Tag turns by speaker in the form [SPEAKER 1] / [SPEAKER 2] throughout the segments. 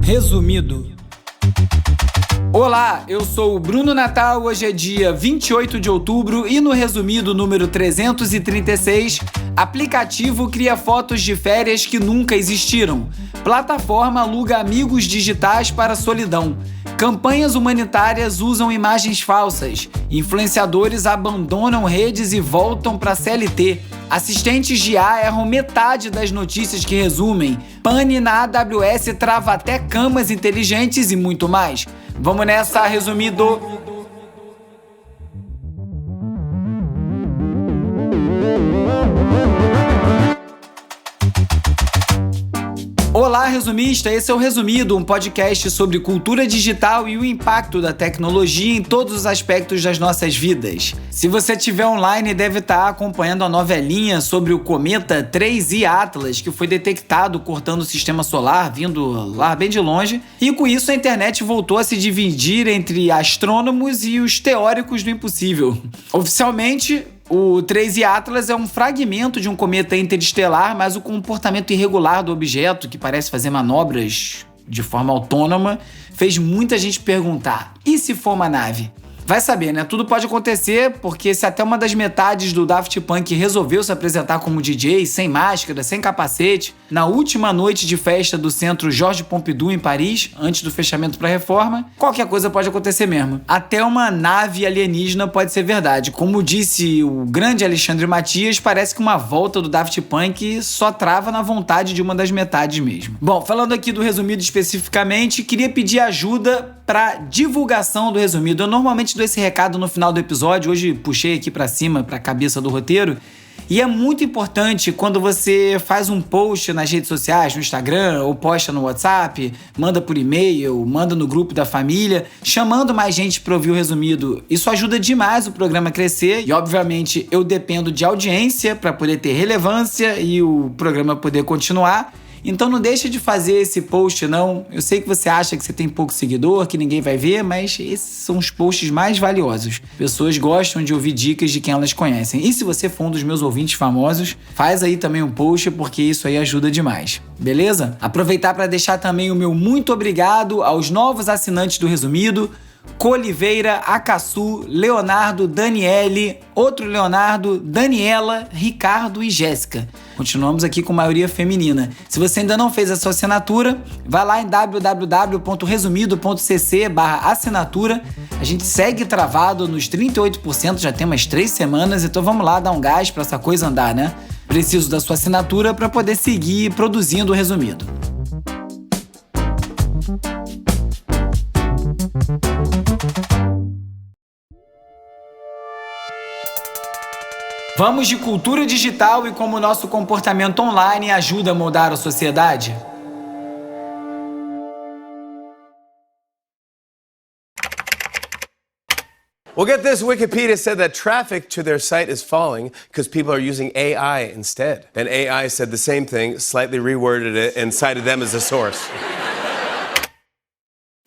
[SPEAKER 1] Resumido. Olá, eu sou o Bruno Natal, hoje é dia 28 de outubro e no resumido número 336, aplicativo cria fotos de férias que nunca existiram. Plataforma aluga amigos digitais para a solidão. Campanhas humanitárias usam imagens falsas. Influenciadores abandonam redes e voltam para a CLT. Assistentes de IA erram metade das notícias que resumem. Pane na AWS trava até camas inteligentes e muito mais. Vamos nessa, resumido. Olá, resumista! Esse é o Resumido, um podcast sobre cultura digital e o impacto da tecnologia em todos os aspectos das nossas vidas. Se você estiver online, deve estar acompanhando a novelinha sobre o cometa 3I Atlas, que foi detectado cortando o sistema solar, vindo lá bem de longe, e com isso a internet voltou a se dividir entre astrônomos e os teóricos do impossível. Oficialmente, o 3I Atlas é um fragmento de um cometa interestelar, mas o comportamento irregular do objeto, que parece fazer manobras de forma autônoma, fez muita gente perguntar: e se for uma nave? Vai saber, né? Tudo pode acontecer, porque se até uma das metades do Daft Punk resolveu se apresentar como DJ, sem máscara, sem capacete, na última noite de festa do Centro Georges Pompidou em Paris, antes do fechamento para a reforma, qualquer coisa pode acontecer mesmo. Até uma nave alienígena pode ser verdade. Como disse o grande Alexandre Matias, parece que uma volta do Daft Punk só trava na vontade de uma das metades mesmo. Bom, falando aqui do resumido especificamente, queria pedir ajuda para divulgação do resumido. Eu normalmente dou esse recado no final do episódio, hoje puxei aqui para cima, para a cabeça do roteiro, e é muito importante quando você faz um post nas redes sociais, no Instagram, ou posta no WhatsApp, manda por e-mail, manda no grupo da família, chamando mais gente para ouvir o resumido. Isso ajuda demais o programa a crescer e, obviamente, eu dependo de audiência para poder ter relevância e o programa poder continuar. Então não deixa de fazer esse post, não. Eu sei que você acha que você tem pouco seguidor, que ninguém vai ver, mas esses são os posts mais valiosos. Pessoas gostam de ouvir dicas de quem elas conhecem. E se você for um dos meus ouvintes famosos, faz aí também um post, porque isso aí ajuda demais. Beleza? Aproveitar para deixar também o meu muito obrigado aos novos assinantes do Resumido: Coliveira, Acassu, Leonardo, Daniele, outro Leonardo, Daniela, Ricardo e Jéssica. Continuamos aqui com maioria feminina. Se você ainda não fez a sua assinatura, vai lá em www.resumido.cc/assinatura. A gente segue travado nos 38%, já tem umas 3 semanas, então vamos lá dar um gás para essa coisa andar, né? Preciso da sua assinatura para poder seguir produzindo o Resumido. Vamos de cultura digital e como o nosso comportamento online ajuda a moldar a sociedade?
[SPEAKER 2] Well, get this, Wikipedia said that traffic to their site is falling because people are using AI instead. And AI said the same thing, slightly reworded it, and cited them as a source.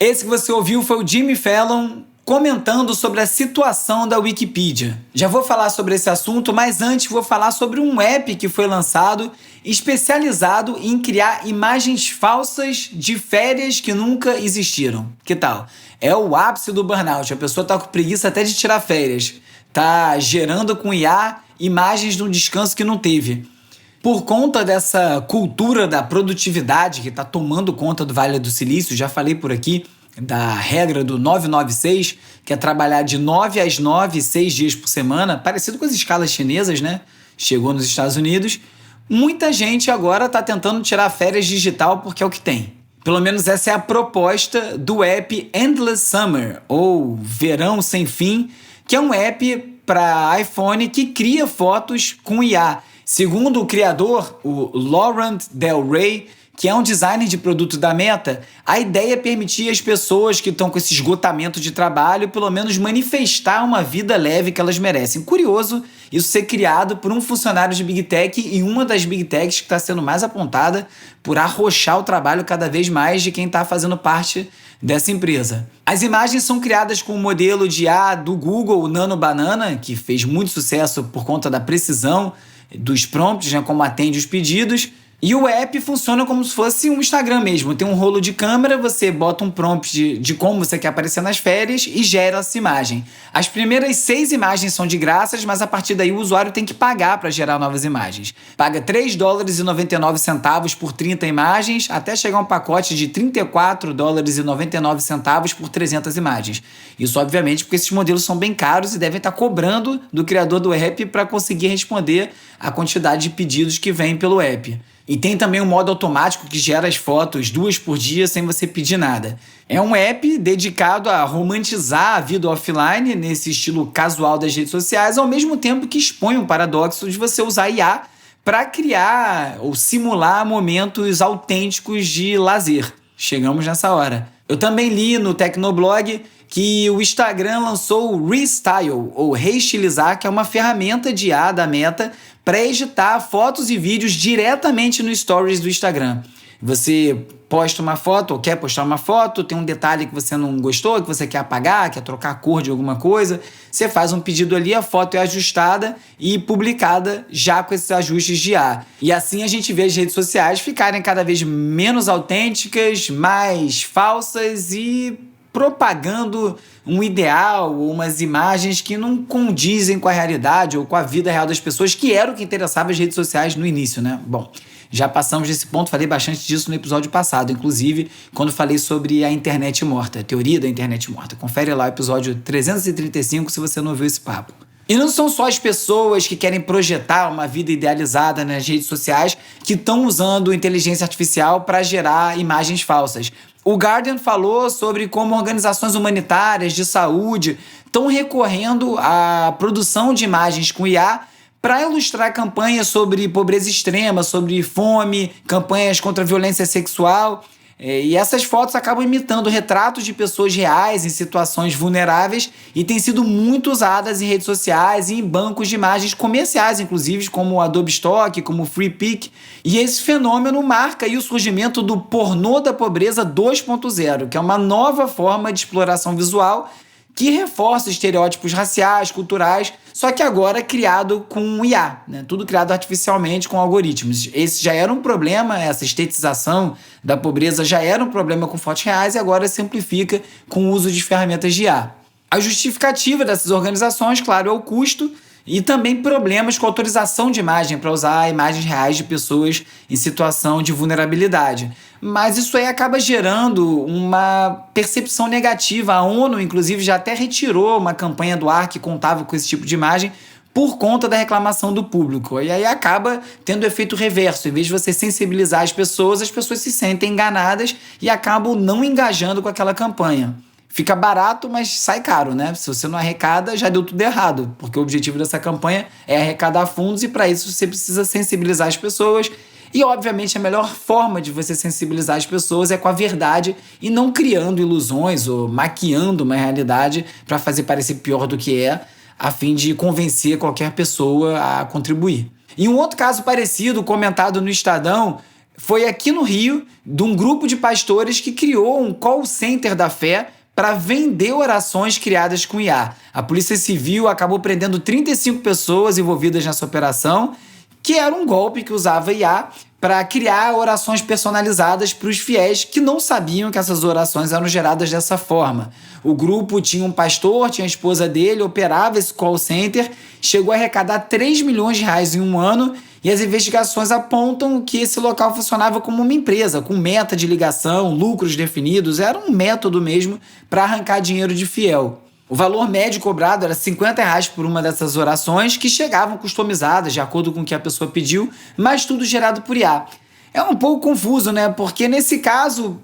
[SPEAKER 1] Esse que você ouviu foi o Jimmy Fallon comentando sobre a situação da Wikipedia. Já vou falar sobre esse assunto, mas antes vou falar sobre um app que foi lançado especializado em criar imagens falsas de férias que nunca existiram. Que tal? É o ápice do burnout. A pessoa tá com preguiça até de tirar férias. Tá gerando com IA imagens de um descanso que não teve. Por conta dessa cultura da produtividade que está tomando conta do Vale do Silício, já falei por aqui da regra do 996, que é trabalhar de 9 às 9, 6 dias por semana, parecido com as escalas chinesas, né? Chegou nos Estados Unidos. Muita gente agora está tentando tirar férias digital porque é o que tem. Pelo menos essa é a proposta do app Endless Summer, ou Verão Sem Fim, que é um app para iPhone que cria fotos com IA. Segundo o criador, o Laurent Del Rey, que é um designer de produto da Meta, a ideia é permitir às pessoas que estão com esse esgotamento de trabalho pelo menos manifestar uma vida leve que elas merecem. Curioso isso ser criado por um funcionário de Big Tech e uma das Big Techs que está sendo mais apontada por arrochar o trabalho cada vez mais de quem está fazendo parte dessa empresa. As imagens são criadas com o modelo de IA do Google, o Nano Banana, que fez muito sucesso por conta da precisão dos prompts, né, como atende os pedidos. E o app funciona como se fosse um Instagram mesmo. Tem um rolo de câmera, você bota um prompt de como você quer aparecer nas férias e gera essa imagem. As primeiras 6 imagens são de graça, mas a partir daí o usuário tem que pagar para gerar novas imagens. Paga $3,99 por 30 imagens, até chegar a um pacote de $34,99 por 300 imagens. Isso, obviamente, porque esses modelos são bem caros e devem estar cobrando do criador do app para conseguir responder a quantidade de pedidos que vem pelo app. E tem também um modo automático que gera as fotos 2 por dia sem você pedir nada. É um app dedicado a romantizar a vida offline nesse estilo casual das redes sociais, ao mesmo tempo que expõe um paradoxo de você usar IA para criar ou simular momentos autênticos de lazer. Chegamos nessa hora. Eu também li no Tecnoblog que o Instagram lançou o Restyle, ou Reestilizar, que é uma ferramenta de IA da Meta para editar fotos e vídeos diretamente no Stories do Instagram. Você posta uma foto ou quer postar uma foto, tem um detalhe que você não gostou, que você quer apagar, quer trocar a cor de alguma coisa, você faz um pedido ali, a foto é ajustada e publicada já com esses ajustes de IA. E assim a gente vê as redes sociais ficarem cada vez menos autênticas, mais falsas e propagando um ideal ou umas imagens que não condizem com a realidade ou com a vida real das pessoas, que era o que interessava as redes sociais no início, né? Bom, já passamos desse ponto, falei bastante disso no episódio passado, inclusive quando falei sobre a internet morta, a teoria da internet morta. Confere lá o episódio 335 se você não ouviu esse papo. E não são só as pessoas que querem projetar uma vida idealizada nas redes sociais que estão usando inteligência artificial para gerar imagens falsas. O Guardian falou sobre como organizações humanitárias de saúde estão recorrendo à produção de imagens com IA para ilustrar campanhas sobre pobreza extrema, sobre fome, campanhas contra a violência sexual. E essas fotos acabam imitando retratos de pessoas reais em situações vulneráveis e têm sido muito usadas em redes sociais e em bancos de imagens comerciais, inclusive, como o Adobe Stock, como o FreePic. E esse fenômeno marca aí o surgimento do pornô da pobreza 2.0, que é uma nova forma de exploração visual que reforça estereótipos raciais, culturais, só que agora criado com IA, né? Tudo criado artificialmente com algoritmos. Esse já era um problema, essa estetização da pobreza já era um problema com fotos reais e agora simplifica com o uso de ferramentas de IA. A justificativa dessas organizações, claro, é o custo e também problemas com autorização de imagem para usar imagens reais de pessoas em situação de vulnerabilidade. Mas isso aí acaba gerando uma percepção negativa. A ONU, inclusive, já até retirou uma campanha do ar que contava com esse tipo de imagem por conta da reclamação do público. E aí acaba tendo efeito reverso. Em vez de você sensibilizar as pessoas se sentem enganadas e acabam não engajando com aquela campanha. Fica barato, mas sai caro, né? Se você não arrecada, já deu tudo errado, porque o objetivo dessa campanha é arrecadar fundos e para isso você precisa sensibilizar as pessoas. E, obviamente, a melhor forma de você sensibilizar as pessoas é com a verdade e não criando ilusões ou maquiando uma realidade para fazer parecer pior do que é, a fim de convencer qualquer pessoa a contribuir. E um outro caso parecido, comentado no Estadão, foi aqui no Rio, de um grupo de pastores que criou um call center da fé para vender orações criadas com IA. A Polícia Civil acabou prendendo 35 pessoas envolvidas nessa operação, que era um golpe que usava IA para criar orações personalizadas para os fiéis que não sabiam que essas orações eram geradas dessa forma. O grupo tinha um pastor, tinha a esposa dele, operava esse call center, chegou a arrecadar R$3 milhões em um ano e as investigações apontam que esse local funcionava como uma empresa, com meta de ligação, lucros definidos, era um método mesmo para arrancar dinheiro de fiel. O valor médio cobrado era R$50 por uma dessas orações, que chegavam customizadas de acordo com o que a pessoa pediu, mas tudo gerado por IA. É um pouco confuso, né? Porque nesse caso,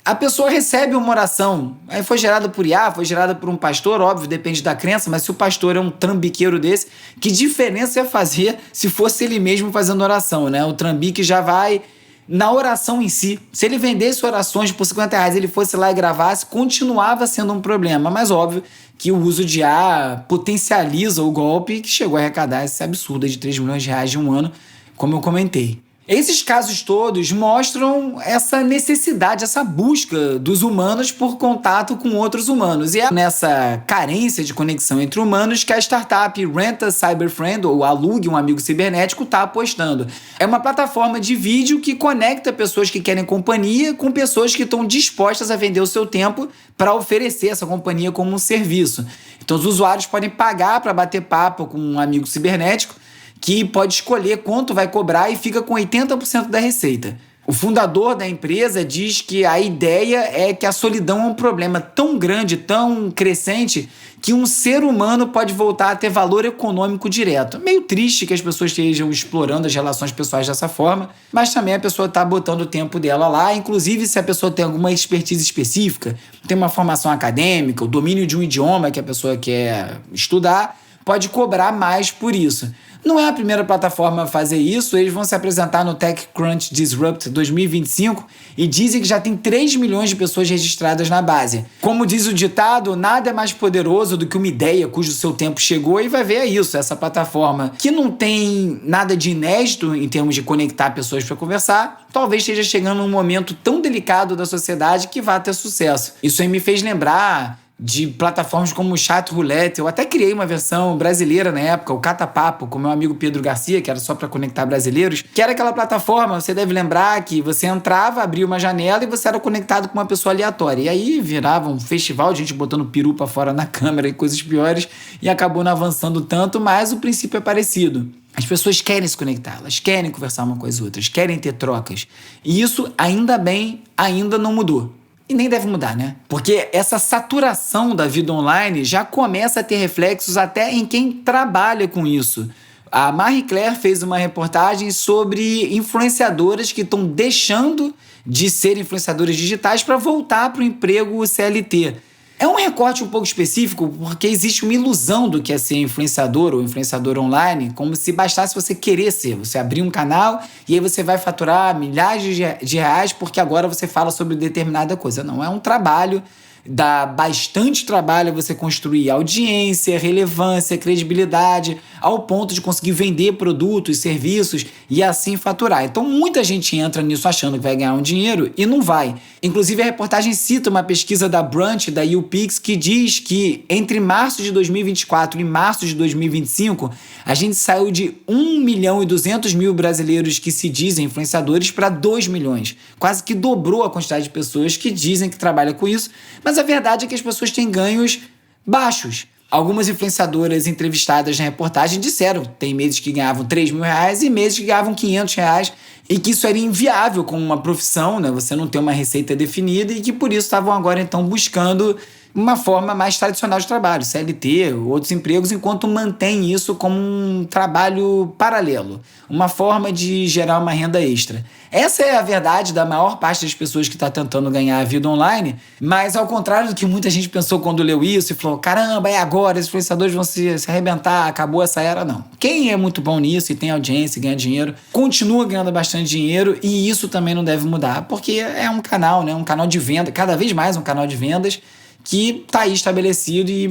[SPEAKER 1] a pessoa recebe uma oração, aí foi gerada por IA, foi gerada por um pastor, óbvio, depende da crença, mas se o pastor é um trambiqueiro desse, que diferença ia fazer se fosse ele mesmo fazendo oração, né? O trambique já vai na oração em si. Se ele vendesse orações por R$50 ele fosse lá e gravasse, continuava sendo um problema, mas óbvio que o uso de IA potencializa o golpe que chegou a arrecadar esse absurdo de R$3 milhões em um ano, como eu comentei. Esses casos todos mostram essa necessidade, essa busca dos humanos por contato com outros humanos. E é nessa carência de conexão entre humanos que a startup Rent a Cyberfriend, ou Alugue um Amigo Cibernético, está apostando. É uma plataforma de vídeo que conecta pessoas que querem companhia com pessoas que estão dispostas a vender o seu tempo para oferecer essa companhia como um serviço. Então os usuários podem pagar para bater papo com um amigo cibernético, que pode escolher quanto vai cobrar e fica com 80% da receita. O fundador da empresa diz que a ideia é que a solidão é um problema tão grande, tão crescente, que um ser humano pode voltar a ter valor econômico direto. Meio triste que as pessoas estejam explorando as relações pessoais dessa forma, mas também a pessoa está botando o tempo dela lá, inclusive se a pessoa tem alguma expertise específica, tem uma formação acadêmica, o domínio de um idioma que a pessoa quer estudar, pode cobrar mais por isso. Não é a primeira plataforma a fazer isso, eles vão se apresentar no TechCrunch Disrupt 2025 e dizem que já tem 3 milhões de pessoas registradas na base. Como diz o ditado, nada é mais poderoso do que uma ideia cujo seu tempo chegou, e vai ver isso, essa plataforma que não tem nada de inédito em termos de conectar pessoas para conversar, talvez esteja chegando num momento tão delicado da sociedade que vá ter sucesso. Isso aí me fez lembrar de plataformas como o Chat Roulette. Eu até criei uma versão brasileira na época, o Catapapo, com meu amigo Pedro Garcia, que era só para conectar brasileiros, que era aquela plataforma, você deve lembrar, que você entrava, abria uma janela e você era conectado com uma pessoa aleatória. E aí virava um festival de gente botando peru para fora na câmera e coisas piores, e acabou não avançando tanto, mas o princípio é parecido. As pessoas querem se conectar, elas querem conversar uma com as outras, querem ter trocas. E isso, ainda bem, ainda não mudou. E nem deve mudar, né? Porque essa saturação da vida online já começa a ter reflexos até em quem trabalha com isso. A Marie Claire fez uma reportagem sobre influenciadoras que estão deixando de ser influenciadoras digitais para voltar para o emprego CLT. É um recorte um pouco específico porque existe uma ilusão do que é ser influenciador ou influenciador online, como se bastasse você querer ser. Você abrir um canal e aí você vai faturar milhares de reais porque agora você fala sobre determinada coisa. Não, é um trabalho, dá bastante trabalho você construir audiência, relevância, credibilidade, ao ponto de conseguir vender produtos, serviços e assim faturar. Então muita gente entra nisso achando que vai ganhar um dinheiro e não vai. Inclusive a reportagem cita uma pesquisa da Brunch, da YouPix, que diz que entre março de 2024 e março de 2025, a gente saiu de 1.200.000 brasileiros que se dizem influenciadores para 2 milhões. Quase que dobrou a quantidade de pessoas que dizem que trabalham com isso, mas a verdade é que as pessoas têm ganhos baixos. Algumas influenciadoras entrevistadas na reportagem disseram que tem meses que ganhavam 3 mil reais e meses que ganhavam 500 reais e que isso era inviável como uma profissão, né? Você não tem uma receita definida e que por isso estavam agora então buscando uma forma mais tradicional de trabalho, CLT, outros empregos, enquanto mantém isso como um trabalho paralelo, uma forma de gerar uma renda extra. Essa é a verdade da maior parte das pessoas que está tentando ganhar a vida online, mas ao contrário do que muita gente pensou quando leu isso e falou, caramba, é agora, os influenciadores vão se arrebentar, acabou essa era, não. Quem é muito bom nisso e tem audiência e ganha dinheiro, continua ganhando bastante dinheiro e isso também não deve mudar, porque é um canal, né? Um canal de venda, cada vez mais um canal de vendas, que está aí estabelecido e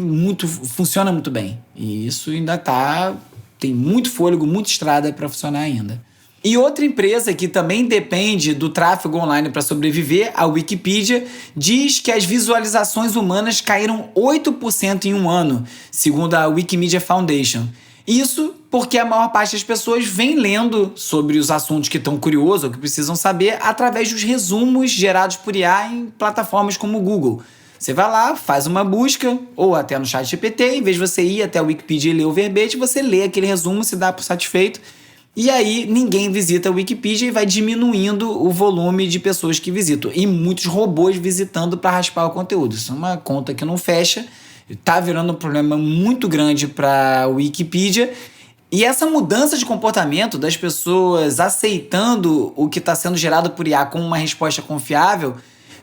[SPEAKER 1] funciona muito bem. E isso ainda tem muito fôlego, muita estrada para funcionar ainda. E outra empresa que também depende do tráfego online para sobreviver, a Wikipedia, diz que as visualizações humanas caíram 8% em um ano, segundo a Wikimedia Foundation. Isso porque a maior parte das pessoas vem lendo sobre os assuntos que estão curiosos ou que precisam saber através dos resumos gerados por IA em plataformas como o Google. Você vai lá, faz uma busca, ou até no ChatGPT, em vez de você ir até a Wikipedia e ler o verbete, você lê aquele resumo, se dá por satisfeito, e aí ninguém visita a Wikipedia e vai diminuindo o volume de pessoas que visitam. E muitos robôs visitando para raspar o conteúdo. Isso é uma conta que não fecha, está virando um problema muito grande para a Wikipedia. E essa mudança de comportamento das pessoas aceitando o que está sendo gerado por IA como uma resposta confiável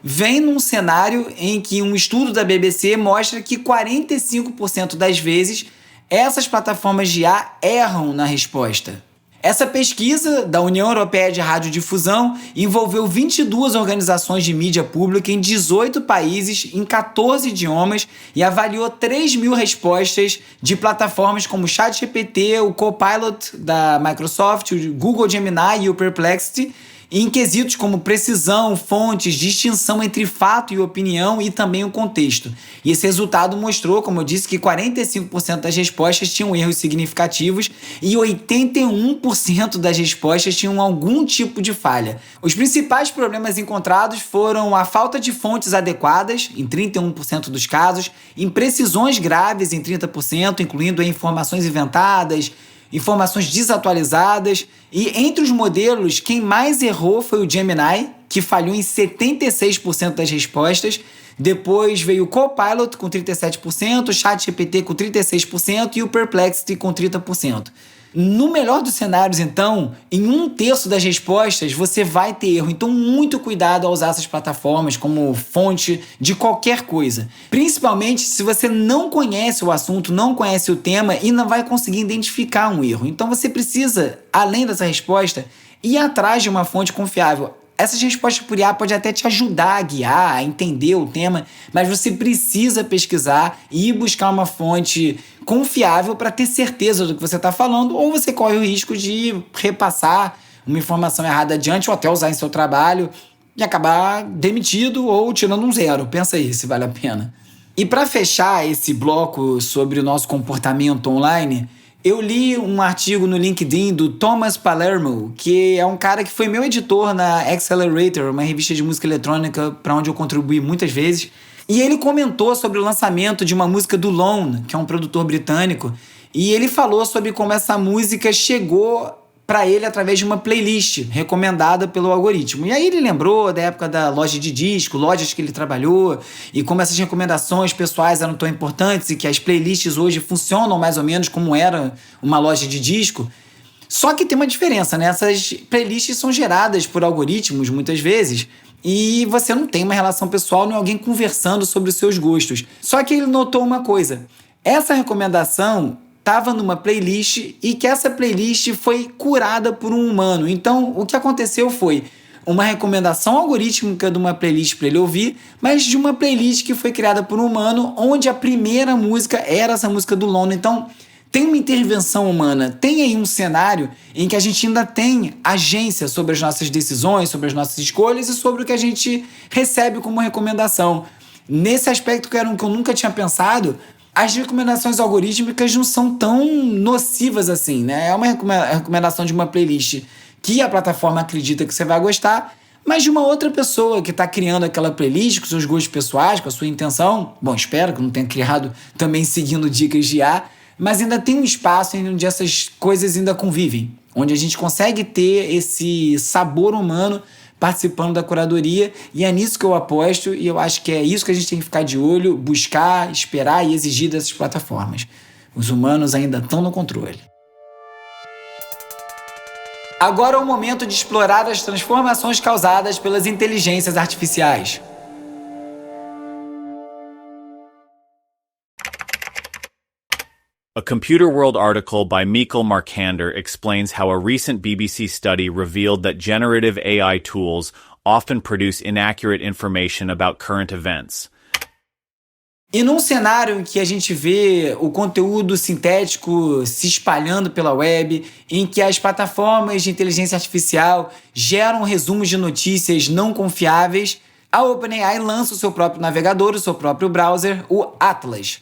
[SPEAKER 1] vem num cenário em que um estudo da BBC mostra que 45% das vezes essas plataformas de IA erram na resposta. Essa pesquisa da União Europeia de Radiodifusão envolveu 22 organizações de mídia pública em 18 países, em 14 idiomas, e avaliou 3.000 respostas de plataformas como o ChatGPT, o Copilot da Microsoft, o Google Gemini e o Perplexity, em quesitos como precisão, fontes, distinção entre fato e opinião e também o contexto. E esse resultado mostrou, como eu disse, que 45% das respostas tinham erros significativos e 81% das respostas tinham algum tipo de falha. Os principais problemas encontrados foram a falta de fontes adequadas, em 31% dos casos, imprecisões graves, em 30%, incluindo informações inventadas, informações desatualizadas, e entre os modelos, quem mais errou foi o Gemini, que falhou em 76% das respostas. Depois veio o Copilot com 37%, o ChatGPT com 36% e o Perplexity com 30%. No melhor dos cenários, então, em 1/3 das respostas você vai ter erro. Então, muito cuidado ao usar essas plataformas como fonte de qualquer coisa. Principalmente se você não conhece o assunto, não conhece o tema e não vai conseguir identificar um erro. Então, você precisa, além dessa resposta, ir atrás de uma fonte confiável. Essas respostas por IA podem até te ajudar a guiar, a entender o tema, mas você precisa pesquisar e ir buscar uma fonte confiável para ter certeza do que você está falando, ou você corre o risco de repassar uma informação errada adiante ou até usar em seu trabalho e acabar demitido ou tirando um 0. Pensa aí se vale a pena. E para fechar esse bloco sobre o nosso comportamento online, eu li um artigo no LinkedIn do Thomas Palermo, que é um cara que foi meu editor na Accelerator, uma revista de música eletrônica para onde eu contribuí muitas vezes. E ele comentou sobre o lançamento de uma música do Lone, que é um produtor britânico, e ele falou sobre como essa música chegou para ele através de uma playlist recomendada pelo algoritmo. E aí ele lembrou da época da loja de disco, lojas que ele trabalhou, e como essas recomendações pessoais eram tão importantes e que as playlists hoje funcionam mais ou menos como era uma loja de disco. Só que tem uma diferença, né? Essas playlists são geradas por algoritmos muitas vezes e você não tem uma relação pessoal, não é alguém conversando sobre os seus gostos. Só que ele notou uma coisa: essa recomendação estava numa playlist e que essa playlist foi curada por um humano. Então, o que aconteceu foi uma recomendação algorítmica de uma playlist para ele ouvir, mas de uma playlist que foi criada por um humano, onde a primeira música era essa música do Lone. Então, tem uma intervenção humana, tem aí um cenário em que a gente ainda tem agência sobre as nossas decisões, sobre as nossas escolhas e sobre o que a gente recebe como recomendação. Nesse aspecto, que era um que eu nunca tinha pensado, as recomendações algorítmicas não são tão nocivas assim, né? É uma recomendação de uma playlist que a plataforma acredita que você vai gostar, mas de uma outra pessoa que está criando aquela playlist com seus gostos pessoais, com a sua intenção. Bom, espero que não tenha criado também seguindo dicas de IA, mas ainda tem um espaço onde essas coisas ainda convivem, onde a gente consegue ter esse sabor humano participando da curadoria, e é nisso que eu aposto, e eu acho que é isso que a gente tem que ficar de olho, buscar, esperar e exigir dessas plataformas. Os humanos ainda estão no controle. Agora é o momento de explorar as transformações causadas pelas inteligências artificiais.
[SPEAKER 3] A Computer World article by Mikkel Markander explains how a recent BBC study revealed that generative AI tools often produce inaccurate information about current events.
[SPEAKER 1] E num cenário em que a gente vê o conteúdo sintético se espalhando pela web, em que as plataformas de inteligência artificial geram resumos de notícias não confiáveis, a OpenAI lança o seu próprio navegador, o seu próprio browser, o Atlas.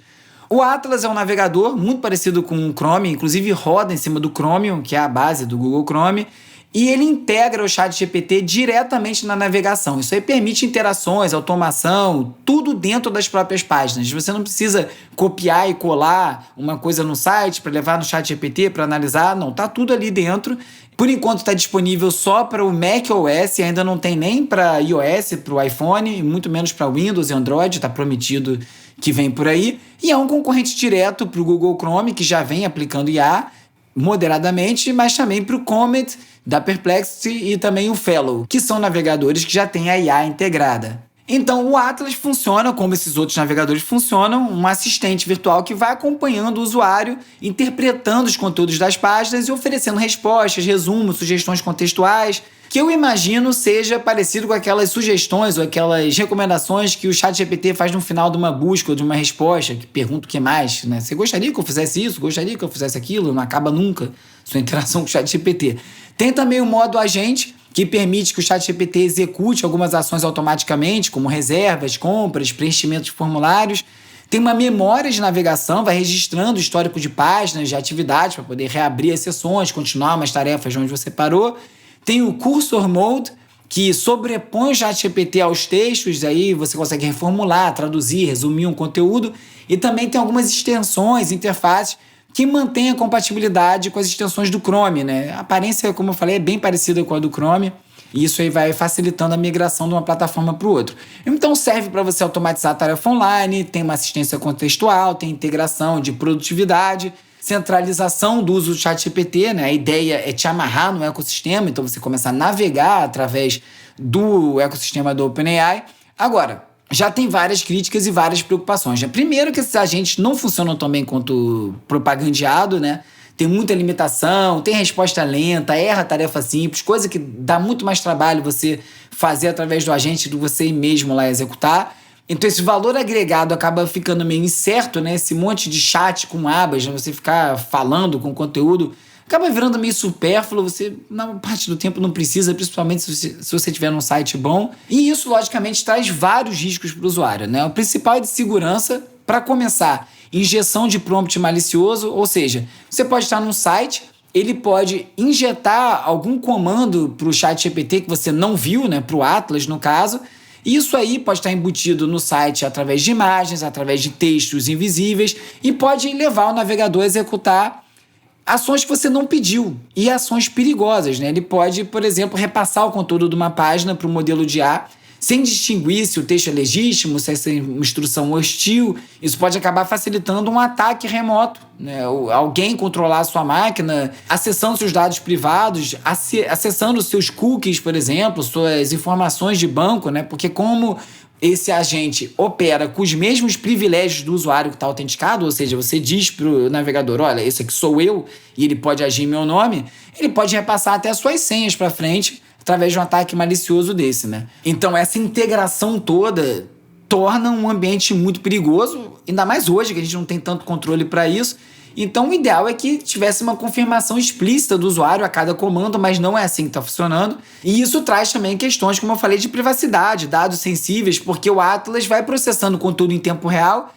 [SPEAKER 1] O Atlas é um navegador muito parecido com o Chrome, inclusive roda em cima do Chromium, que é a base do Google Chrome, e ele integra o ChatGPT diretamente na navegação. Isso aí permite interações, automação, tudo dentro das próprias páginas. Você não precisa copiar e colar uma coisa no site para levar no ChatGPT para analisar, não, tá tudo ali dentro. Por enquanto está disponível só para o macOS, ainda não tem nem para iOS, para o iPhone, muito menos para Windows e Android, está prometido que vem por aí. E é um concorrente direto para o Google Chrome, que já vem aplicando IA moderadamente, mas também para o Comet, da Perplexity, e também o Fellow, que são navegadores que já têm a IA integrada. Então, o Atlas funciona como esses outros navegadores funcionam, um assistente virtual que vai acompanhando o usuário, interpretando os conteúdos das páginas e oferecendo respostas, resumos, sugestões contextuais, que eu imagino seja parecido com aquelas sugestões ou aquelas recomendações que o ChatGPT faz no final de uma busca ou de uma resposta, que pergunta o que mais, né? Você gostaria que eu fizesse isso? Gostaria que eu fizesse aquilo? Não acaba nunca sua interação com o ChatGPT. Tem também o modo agente, que permite que o ChatGPT execute algumas ações automaticamente, como reservas, compras, preenchimento de formulários. Tem uma memória de navegação, vai registrando o histórico de páginas, de atividades, para poder reabrir as sessões, continuar umas tarefas de onde você parou. Tem o Cursor Mode, que sobrepõe o ChatGPT aos textos, aí você consegue reformular, traduzir, resumir um conteúdo. E também tem algumas extensões, interfaces, que mantém a compatibilidade com as extensões do Chrome, né? A aparência, como eu falei, é bem parecida com a do Chrome, e isso aí vai facilitando a migração de uma plataforma para o outro. Então serve para você automatizar a tarefa online, tem uma assistência contextual, tem integração de produtividade, centralização do uso do ChatGPT, né? A ideia é te amarrar no ecossistema, então você começa a navegar através do ecossistema do OpenAI. Agora, já tem várias críticas e várias preocupações, né? Primeiro que esses agentes não funcionam tão bem quanto propagandeado, né? Tem muita limitação, tem resposta lenta, erra tarefa simples, coisa que dá muito mais trabalho você fazer através do agente do que você mesmo lá executar. Então esse valor agregado acaba ficando meio incerto, né? Esse monte de chat com abas, né? Você ficar falando com conteúdo, acaba virando meio supérfluo, você na parte do tempo não precisa, principalmente se você tiver num site bom. E isso, logicamente, traz vários riscos para o usuário, né? O principal é de segurança. Para começar, injeção de prompt malicioso, ou seja, você pode estar num site, ele pode injetar algum comando para o ChatGPT que você não viu, né? Para o Atlas, no caso. Isso aí pode estar embutido no site através de imagens, através de textos invisíveis e pode levar o navegador a executar ações que você não pediu e ações perigosas, né? Ele pode, por exemplo, repassar o conteúdo de uma página para o modelo de IA sem distinguir se o texto é legítimo, se essa é uma instrução hostil. Isso pode acabar facilitando um ataque remoto, né? Alguém controlar a sua máquina, acessando seus dados privados, acessando seus cookies, por exemplo, suas informações de banco, né? Porque como esse agente opera com os mesmos privilégios do usuário que está autenticado, ou seja, você diz para o navegador, olha, esse aqui sou eu, e ele pode agir em meu nome, ele pode repassar até as suas senhas para frente através de um ataque malicioso desse, né? Então essa integração toda torna um ambiente muito perigoso, ainda mais hoje que a gente não tem tanto controle para isso. Então o ideal é que tivesse uma confirmação explícita do usuário a cada comando, mas não é assim que está funcionando. E isso traz também questões, como eu falei, de privacidade, dados sensíveis, porque o Atlas vai processando conteúdo em tempo real,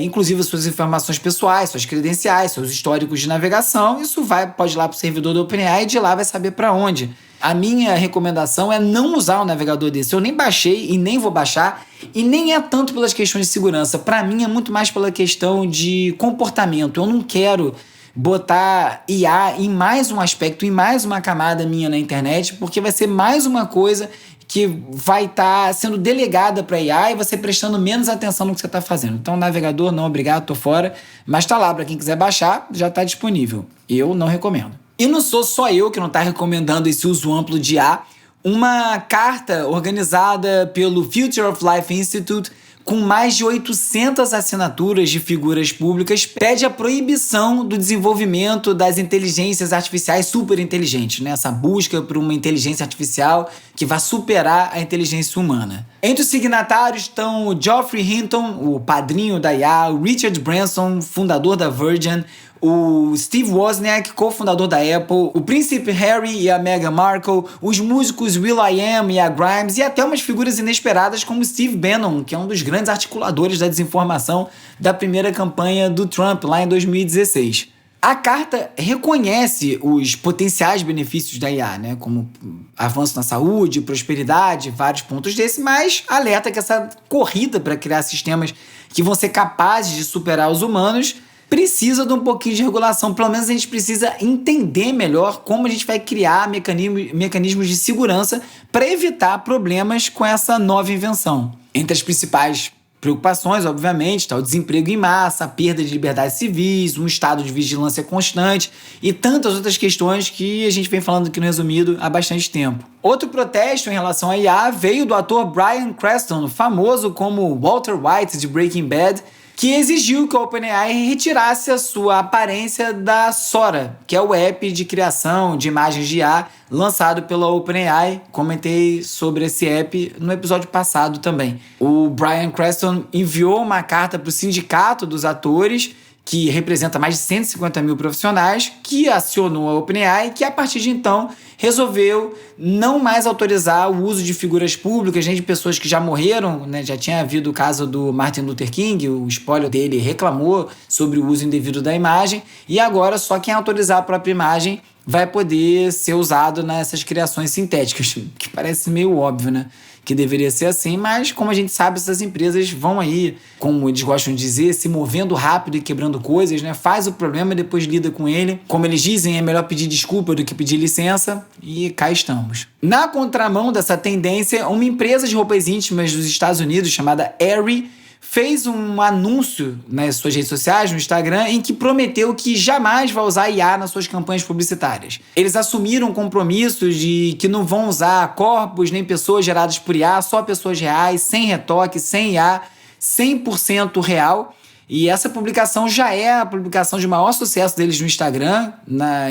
[SPEAKER 1] inclusive suas informações pessoais, suas credenciais, seus históricos de navegação. Isso pode ir lá para o servidor do OpenAI e de lá vai saber para onde. A minha recomendação é não usar um navegador desse. Eu nem baixei e nem vou baixar. E nem é tanto pelas questões de segurança. Para mim é muito mais pela questão de comportamento. Eu não quero botar IA em mais um aspecto, em mais uma camada minha na internet, porque vai ser mais uma coisa que vai estar sendo delegada para IA e você prestando menos atenção no que você está fazendo. Então, navegador, não, obrigado, tô fora. Mas está lá, para quem quiser baixar, já está disponível. Eu não recomendo. E não sou só eu que não está recomendando esse uso amplo de IA. Uma carta organizada pelo Future of Life Institute, com mais de 800 assinaturas de figuras públicas, pede a proibição do desenvolvimento das inteligências artificiais superinteligentes, né? Essa busca por uma inteligência artificial que vai superar a inteligência humana. Entre os signatários estão o Geoffrey Hinton, o padrinho da IA, o Richard Branson, fundador da Virgin, o Steve Wozniak, cofundador da Apple, o príncipe Harry e a Meghan Markle, os músicos will.i.am e a Grimes, e até umas figuras inesperadas como Steve Bannon, que é um dos grandes articuladores da desinformação da primeira campanha do Trump, lá em 2016. A carta reconhece os potenciais benefícios da IA, né, como avanço na saúde, prosperidade, vários pontos desse, mas alerta que essa corrida para criar sistemas que vão ser capazes de superar os humanos precisa de um pouquinho de regulação. Pelo menos a gente precisa entender melhor como a gente vai criar mecanismos de segurança para evitar problemas com essa nova invenção. Entre as principais preocupações, obviamente, tá? O desemprego em massa, a perda de liberdades civis, um estado de vigilância constante e tantas outras questões que a gente vem falando aqui no Resumido há bastante tempo. Outro protesto em relação à IA veio do ator Bryan Cranston, famoso como Walter White de Breaking Bad, que exigiu que a OpenAI retirasse a sua aparência da Sora, que é o app de criação de imagens de IA lançado pela OpenAI. Comentei sobre esse app no episódio passado também. O Bryan Cranston enviou uma carta para o sindicato dos atores, que representa mais de 150 mil profissionais, que acionou a OpenAI, que a partir de então resolveu não mais autorizar o uso de figuras públicas, nem de pessoas que já morreram, né? Já tinha havido o caso do Martin Luther King, o spoiler dele reclamou sobre o uso indevido da imagem, e agora só quem autorizar a própria imagem vai poder ser usado nessas criações sintéticas, que parece meio óbvio, né? Que deveria ser assim, mas como a gente sabe, essas empresas vão aí, como eles gostam de dizer, se movendo rápido e quebrando coisas, né? Faz o problema e depois lida com ele. Como eles dizem, é melhor pedir desculpa do que pedir licença, e cá estamos. Na contramão dessa tendência, uma empresa de roupas íntimas dos Estados Unidos, chamada Aerie, fez um anúncio nas suas redes sociais, no Instagram, em que prometeu que jamais vai usar IA nas suas campanhas publicitárias. Eles assumiram compromissos de que não vão usar corpos nem pessoas geradas por IA, só pessoas reais, sem retoque, sem IA, 100% real. E essa publicação já é a publicação de maior sucesso deles no Instagram.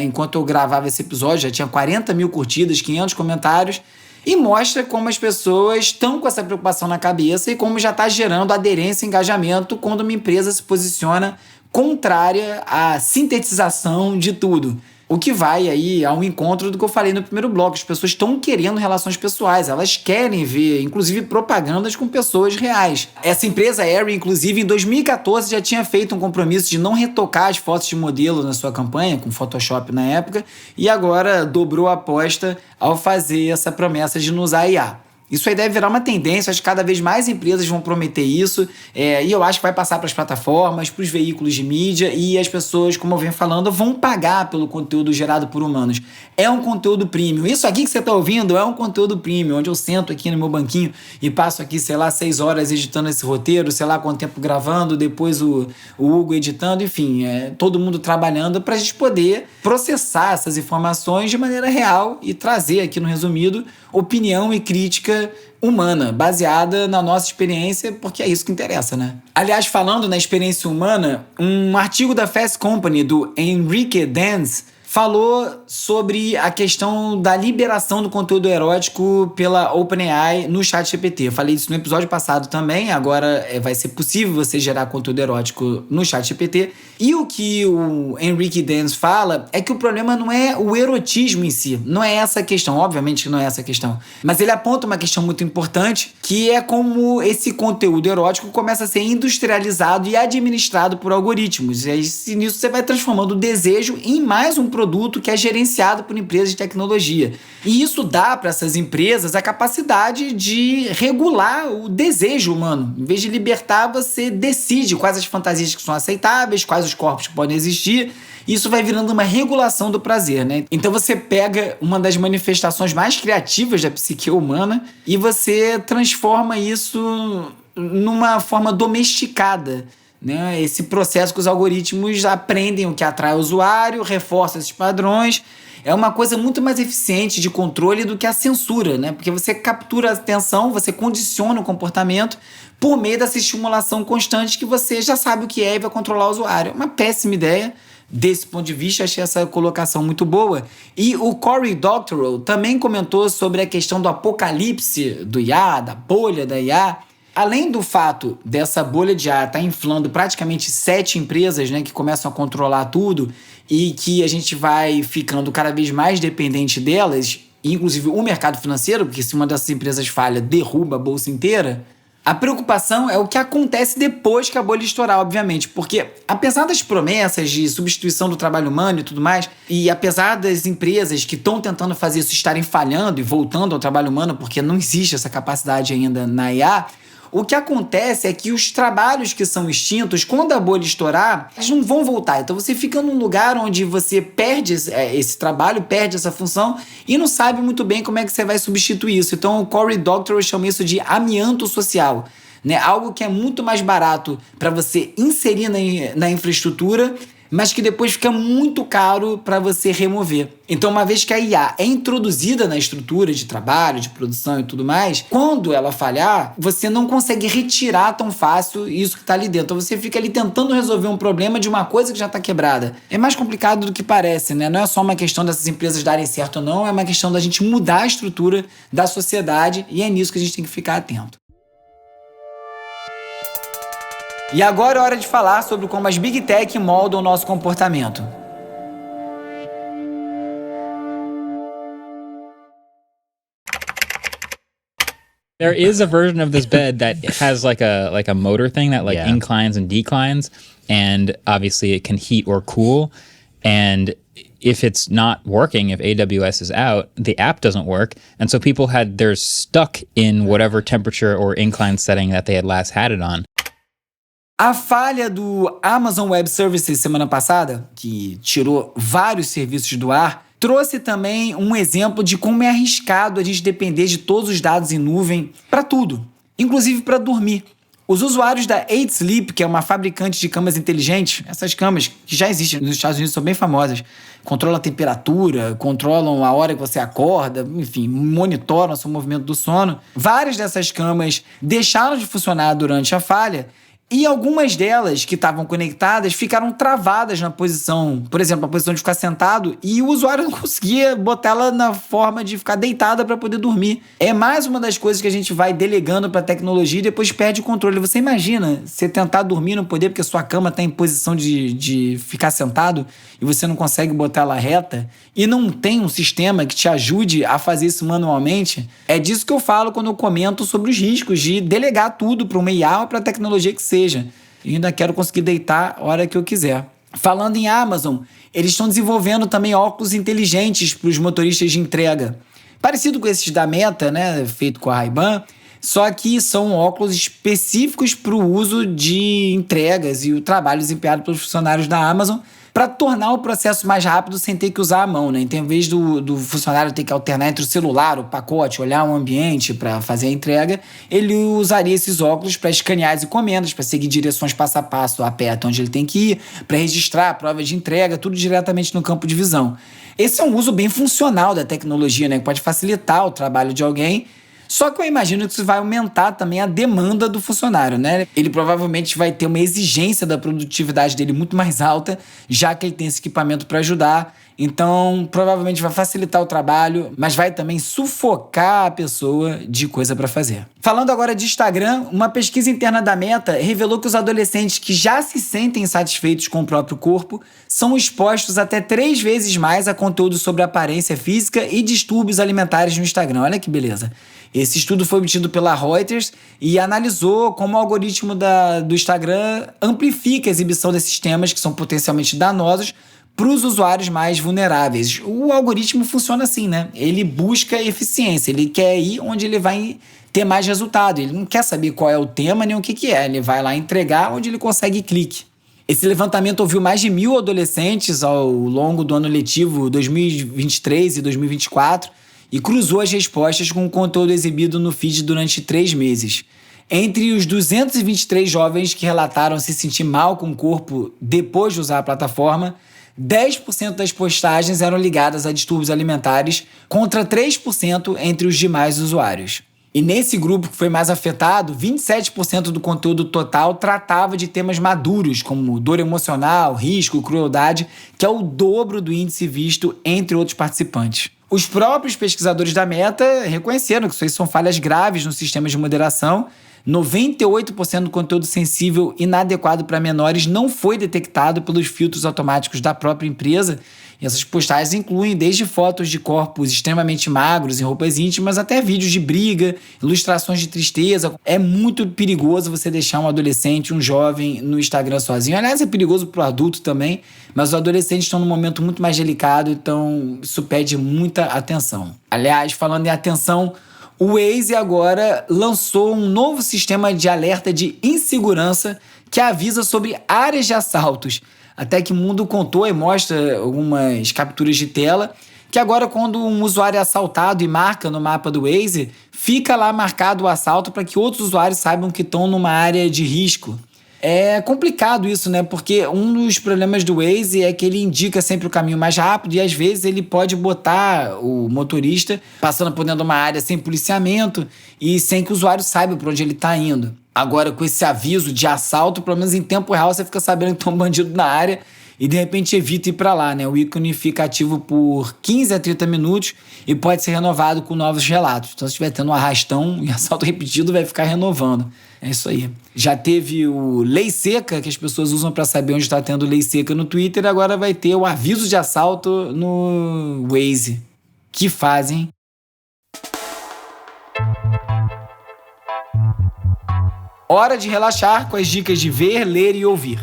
[SPEAKER 1] Enquanto eu gravava esse episódio, já tinha 40 mil curtidas, 500 comentários. E mostra como as pessoas estão com essa preocupação na cabeça e como já está gerando aderência e engajamento quando uma empresa se posiciona contrária à sintetização de tudo. O que vai aí ao encontro do que eu falei no primeiro bloco. As pessoas estão querendo relações pessoais, elas querem ver, inclusive, propagandas com pessoas reais. Essa empresa Aerie, inclusive, em 2014 já tinha feito um compromisso de não retocar as fotos de modelo na sua campanha, com Photoshop na época, e agora dobrou a aposta ao fazer essa promessa de não usar IA. Isso aí deve virar uma tendência, acho que cada vez mais empresas vão prometer isso, e eu acho que vai passar para as plataformas, para os veículos de mídia, e as pessoas, como eu venho falando, vão pagar pelo conteúdo gerado por humanos. É um conteúdo premium. Isso aqui que você está ouvindo é um conteúdo premium, onde eu sento aqui no meu banquinho e passo aqui, 6 horas editando esse roteiro, quanto tempo gravando, depois o Hugo editando, enfim, todo mundo trabalhando para a gente poder processar essas informações de maneira real e trazer aqui no Resumido opinião e crítica humana, baseada na nossa experiência, porque é isso que interessa, né? Aliás, falando na experiência humana, um artigo da Fast Company, do Enrique Dance, falou sobre a questão da liberação do conteúdo erótico pela OpenAI no ChatGPT. Eu falei isso no episódio passado também, agora vai ser possível você gerar conteúdo erótico no ChatGPT. E o que o Enrique Dance fala é que o problema não é o erotismo em si, não é essa a questão, obviamente que não é essa a questão. Mas ele aponta uma questão muito importante, que é como esse conteúdo erótico começa a ser industrializado e administrado por algoritmos. E aí, nisso você vai transformando o desejo em mais um produto que é gerenciado por empresas de tecnologia. E isso dá para essas empresas a capacidade de regular o desejo humano. Em vez de libertar, você decide quais as fantasias que são aceitáveis, quais os corpos que podem existir. Isso vai virando uma regulação do prazer, né? Então você pega uma das manifestações mais criativas da psique humana e você transforma isso numa forma domesticada, né? Esse processo que os algoritmos aprendem o que atrai o usuário, reforça esses padrões. É uma coisa muito mais eficiente de controle do que a censura, né? Porque você captura a atenção, você condiciona o comportamento por meio dessa estimulação constante que você já sabe o que é e vai controlar o usuário. É uma péssima ideia. Desse ponto de vista, achei essa colocação muito boa. E o Cory Doctorow também comentou sobre a questão do apocalipse do IA, da bolha da IA. Além do fato dessa bolha de IA estar inflando praticamente 7 empresas, né, que começam a controlar tudo e que a gente vai ficando cada vez mais dependente delas, inclusive o mercado financeiro, porque se uma dessas empresas falha, derruba a bolsa inteira. A preocupação é o que acontece depois que a bolha estourar, obviamente, porque apesar das promessas de substituição do trabalho humano e tudo mais, e apesar das empresas que estão tentando fazer isso estarem falhando e voltando ao trabalho humano, porque não existe essa capacidade ainda na IA, o que acontece é que os trabalhos que são extintos, quando a bolha estourar, eles não vão voltar. Então você fica num lugar onde você perde esse trabalho, perde essa função e não sabe muito bem como é que você vai substituir isso. Então o Cory Doctorow chama isso de amianto social. né? Algo que é muito mais barato para você inserir na infraestrutura, mas que depois fica muito caro para você remover. Então, uma vez que a IA é introduzida na estrutura de trabalho, de produção e tudo mais, quando ela falhar, você não consegue retirar tão fácil isso que está ali dentro. Então, você fica ali tentando resolver um problema de uma coisa que já está quebrada. É mais complicado do que parece, né? Não é só uma questão dessas empresas darem certo ou não, é uma questão da gente mudar a estrutura da sociedade, e é nisso que a gente tem que ficar atento. E agora é hora de falar sobre como as Big Tech moldam o nosso comportamento.
[SPEAKER 4] There is a version of this bed that has like a motor thing that inclines and declines, and obviously it can heat or cool. And if it's not working, if AWS is out, the app doesn't work. And so they're stuck in whatever temperature or incline setting that they had last had it on.
[SPEAKER 1] A falha do Amazon Web Services semana passada, que tirou vários serviços do ar, trouxe também um exemplo de como é arriscado a gente depender de todos os dados em nuvem para tudo, inclusive para dormir. Os usuários da 8Sleep, que é uma fabricante de camas inteligentes, essas camas que já existem nos Estados Unidos são bem famosas, controlam a temperatura, controlam a hora que você acorda, enfim, monitoram o seu movimento do sono. Várias dessas camas deixaram de funcionar durante a falha, e algumas delas que estavam conectadas ficaram travadas na posição, por exemplo, na posição de ficar sentado, e o usuário não conseguia botar ela na forma de ficar deitada para poder dormir. É mais uma das coisas que a gente vai delegando para a tecnologia e depois perde o controle. Você imagina você tentar dormir e não poder porque a sua cama está em posição de ficar sentado e você não consegue botar ela reta e não tem um sistema que te ajude a fazer isso manualmente? É disso que eu falo quando eu comento sobre os riscos de delegar tudo para uma IA ou para a tecnologia que seja. E ainda quero conseguir deitar a hora que eu quiser. Falando em Amazon, eles estão desenvolvendo também óculos inteligentes para os motoristas de entrega. Parecido com esses da Meta, né, feito com a Ray-Ban, só que são óculos específicos para o uso de entregas e o trabalho desempenhado pelos funcionários da Amazon, para tornar o processo mais rápido sem ter que usar a mão, né? Então, em vez do funcionário ter que alternar entre o celular, o pacote, olhar o ambiente para fazer a entrega, ele usaria esses óculos para escanear as encomendas, para seguir direções passo a passo, aperta onde ele tem que ir, para registrar provas de entrega, tudo diretamente no campo de visão. Esse é um uso bem funcional da tecnologia, né? Que pode facilitar o trabalho de alguém. Só que eu imagino que isso vai aumentar também a demanda do funcionário, né? Ele provavelmente vai ter uma exigência da produtividade dele muito mais alta, já que ele tem esse equipamento para ajudar. Então, provavelmente vai facilitar o trabalho, mas vai também sufocar a pessoa de coisa para fazer. Falando agora de Instagram, uma pesquisa interna da Meta revelou que os adolescentes que já se sentem insatisfeitos com o próprio corpo são expostos até 3 vezes mais a conteúdo sobre aparência física e distúrbios alimentares no Instagram. Olha que beleza. Esse estudo foi obtido pela Reuters e analisou como o algoritmo do Instagram amplifica a exibição desses temas que são potencialmente danosos para os usuários mais vulneráveis. O algoritmo funciona assim, né? Ele busca eficiência, ele quer ir onde ele vai ter mais resultado. Ele não quer saber qual é o tema nem o que é. Ele vai lá entregar onde ele consegue clique. Esse levantamento ouviu mais de 1.000 adolescentes ao longo do ano letivo 2023 e 2024 e cruzou as respostas com o conteúdo exibido no feed durante 3 meses. Entre os 223 jovens que relataram se sentir mal com o corpo depois de usar a plataforma, 10% das postagens eram ligadas a distúrbios alimentares, contra 3% entre os demais usuários. E nesse grupo que foi mais afetado, 27% do conteúdo total tratava de temas maduros, como dor emocional, risco, crueldade, que é o dobro do índice visto entre outros participantes. Os próprios pesquisadores da Meta reconheceram que isso aí são falhas graves no sistema de moderação. 98% do conteúdo sensível inadequado para menores não foi detectado pelos filtros automáticos da própria empresa. E essas postagens incluem desde fotos de corpos extremamente magros em roupas íntimas até vídeos de briga, ilustrações de tristeza. É muito perigoso você deixar um adolescente, um jovem no Instagram sozinho. Aliás, é perigoso para o adulto também, mas os adolescentes estão num momento muito mais delicado, então isso pede muita atenção. Aliás, falando em atenção, o Waze agora lançou um novo sistema de alerta de insegurança que avisa sobre áreas de assaltos. A Tecmundo contou e mostra algumas capturas de tela que agora quando um usuário é assaltado e marca no mapa do Waze, fica lá marcado o assalto para que outros usuários saibam que estão numa área de risco. É complicado isso, né? Porque um dos problemas do Waze é que ele indica sempre o caminho mais rápido e às vezes ele pode botar o motorista passando por dentro de uma área sem policiamento e sem que o usuário saiba por onde ele está indo. Agora, com esse aviso de assalto, pelo menos em tempo real, você fica sabendo que tem um bandido na área e de repente evita ir para lá, né? O ícone fica ativo por 15 a 30 minutos e pode ser renovado com novos relatos. Então, se estiver tendo um arrastão e assalto repetido, vai ficar renovando. É isso aí. Já teve o Lei Seca, que as pessoas usam para saber onde está tendo lei seca no Twitter, agora vai ter o aviso de assalto no Waze. Que fazem. Hora de relaxar com as dicas de ver, ler e ouvir.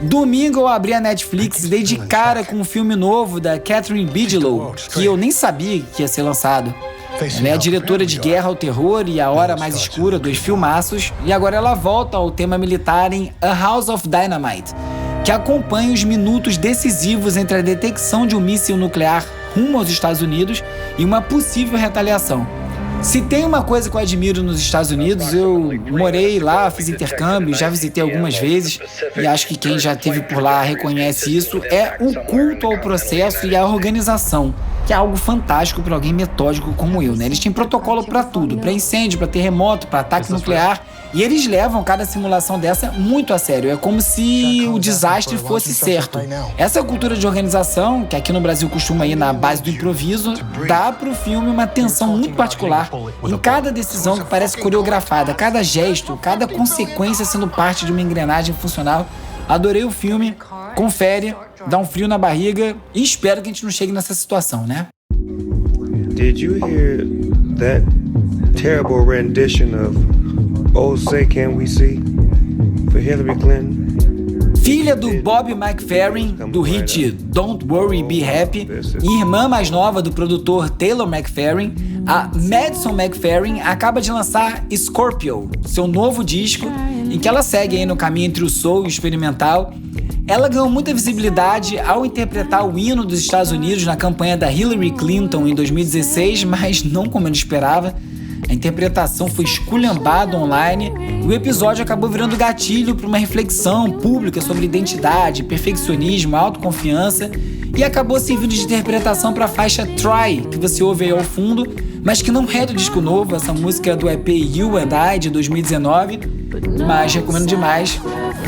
[SPEAKER 1] Domingo eu abri a Netflix e dei de cara com um filme novo da Catherine Bigelow, que eu nem sabia que ia ser lançado. Ela é a diretora de Guerra ao Terror e A Hora Mais Escura, dois filmaços, e agora ela volta ao tema militar em A House of Dynamite, que acompanha os minutos decisivos entre a detecção de um míssil nuclear rumo aos Estados Unidos e uma possível retaliação. Se tem uma coisa que eu admiro nos Estados Unidos, eu morei lá, fiz intercâmbio, já visitei algumas vezes e acho que quem já esteve por lá reconhece isso, é o culto ao processo e à organização, que é algo fantástico para alguém metódico como eu, né? Eles têm protocolo para tudo, para incêndio, para terremoto, para ataque nuclear, e eles levam cada simulação dessa muito a sério. É como se o desastre fosse certo. Essa cultura de organização, que aqui no Brasil costuma ir na base do improviso, dá pro filme uma tensão muito particular em cada decisão que parece coreografada, cada gesto, cada consequência sendo parte de uma engrenagem funcional. Adorei o filme, confere, dá um frio na barriga e espero que a gente não chegue nessa situação, né?
[SPEAKER 5] Did you hear that terrible rendition of Oh Say Can We See for Hillary Clinton?
[SPEAKER 1] Filha do Bob McFerrin, do hit Don't Worry Be Happy, e irmã mais nova do produtor Taylor McFerrin, a Madison McFerrin acaba de lançar Scorpio, seu novo disco, em que ela segue aí no caminho entre o soul e o experimental. Ela ganhou muita visibilidade ao interpretar o hino dos Estados Unidos na campanha da Hillary Clinton em 2016, mas não como eu esperava. A interpretação foi esculhambada online e o episódio acabou virando gatilho para uma reflexão pública sobre identidade, perfeccionismo, autoconfiança e acabou servindo de interpretação para a faixa Try, que você ouve aí ao fundo, mas que não é do disco novo. Essa música é do EP You and I, de 2019, mas recomendo demais.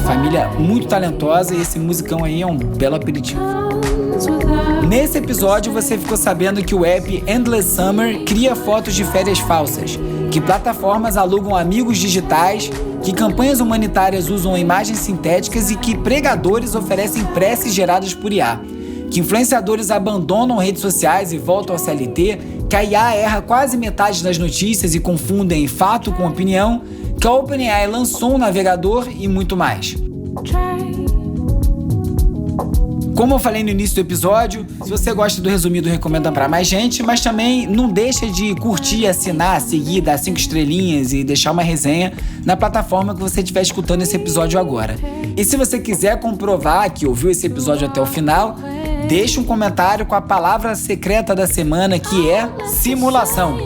[SPEAKER 1] Família muito talentosa e esse musicão aí é um belo aperitivo. Nesse episódio você ficou sabendo que o app Endless Summer cria fotos de férias falsas, que plataformas alugam amigos digitais, que campanhas humanitárias usam imagens sintéticas e que pregadores oferecem preces geradas por IA, que influenciadores abandonam redes sociais e voltam ao CLT, que a IA erra quase metade das notícias e confundem fato com opinião, que a OpenAI lançou um navegador e muito mais. Como eu falei no início do episódio, se você gosta do resumido, recomenda para mais gente, mas também não deixa de curtir, assinar, seguir, dar 5 estrelinhas e deixar uma resenha na plataforma que você estiver escutando esse episódio agora. E se você quiser comprovar que ouviu esse episódio até o final, deixa um comentário com a palavra secreta da semana, que é simulação.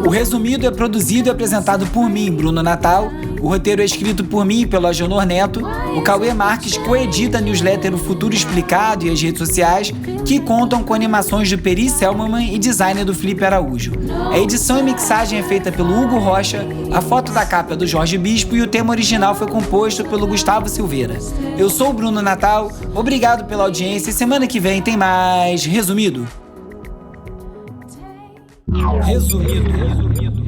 [SPEAKER 1] O resumido é produzido e apresentado por mim, Bruno Natal. O roteiro é escrito por mim e pelo Agenor Neto. O Cauê Marques coedita a newsletter O Futuro Explicado e as redes sociais, que contam com animações do Peri Selmanman e design do Felipe Araújo. A edição e mixagem é feita pelo Hugo Rocha, a foto da capa é do Jorge Bispo e o tema original foi composto pelo Gustavo Silveira. Eu sou o Bruno Natal, obrigado pela audiência e semana que vem tem mais Resumido. Resumido.